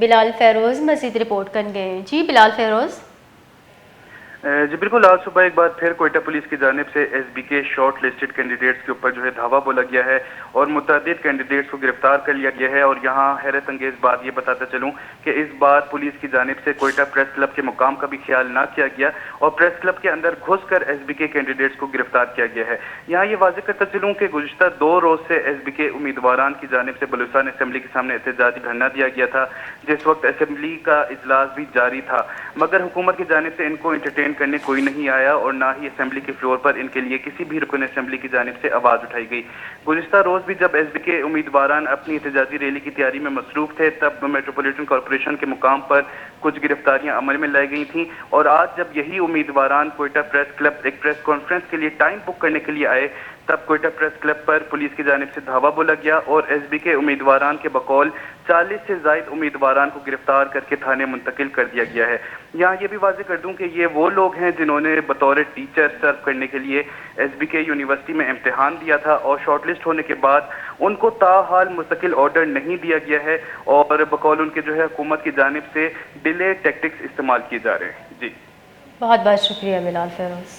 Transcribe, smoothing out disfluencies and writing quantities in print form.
بلال فیروز مزید رپورٹ کر گئے ہیں۔ جی بلال فیروز۔ جی بالکل، آج صبح ایک بار پھر کوئٹہ پولیس کی جانب سے ایس بی کے شارٹ لسٹڈ کینڈیڈیٹس کے اوپر دھاوا بولا گیا ہے اور متعدد کینڈیڈیٹس کو گرفتار کر لیا گیا ہے۔ اور یہاں حیرت انگیز بات یہ بتاتا چلوں کہ اس بار پولیس کی جانب سے کوئٹہ پریس کلب کے مقام کا بھی خیال نہ کیا گیا اور پریس کلب کے اندر گھس کر ایس بی کے کینڈیڈیٹس کو گرفتار کیا گیا ہے۔ یہاں یہ واضح کرتا چلوں کہ گزشتہ 2 روز سے ایس بی کے امیدواران کی جانب سے بلوچستان اسمبلی کے سامنے احتجاجی دھرنا دیا گیا تھا، جس وقت اسمبلی کا اجلاس بھی جاری تھا، مگر حکومت کی جانب سے ان کو انٹرٹین کرنے کوئی نہیں آیا اور نہ ہی اسمبلی کے فلور پر ان کے لیے کسی بھی رکن اسمبلی کی جانب سے آواز اٹھائی گئی۔ گزشتہ روز بھی جب ایس بی کے امیدواران اپنی احتجاجی ریلی کی تیاری میں مصروف تھے، تب میٹروپولیٹن کارپوریشن کے مقام پر کچھ گرفتاریاں عمل میں لائی گئی تھیں، اور آج جب یہی امیدواران کوئٹہ پریس کلب ایک پریس کانفرنس کے لیے ٹائم بک کرنے کے لیے آئے، تب کوئٹہ پریس کلب پر پولیس کی جانب سے دھاوا بولا گیا اور ایس بی کے امیدواران کے بقول 40 سے زائد امیدواران کو گرفتار کر کے تھانے منتقل کر دیا گیا ہے۔ یہاں یہ بھی واضح کر دوں کہ یہ وہ لوگ ہیں جنہوں نے بطور ٹیچر سرو کرنے کے لیے ایس بی کے یونیورسٹی میں امتحان دیا تھا اور شارٹ لسٹ ہونے کے بعد ان کو تاحال مستقل آرڈر نہیں دیا گیا ہے اور بقول ان کے حکومت کی جانب سے ڈیلے ٹیکٹکس استعمال کیے جا رہے ہیں۔ جی بہت بہت شکریہ بلال فیروز۔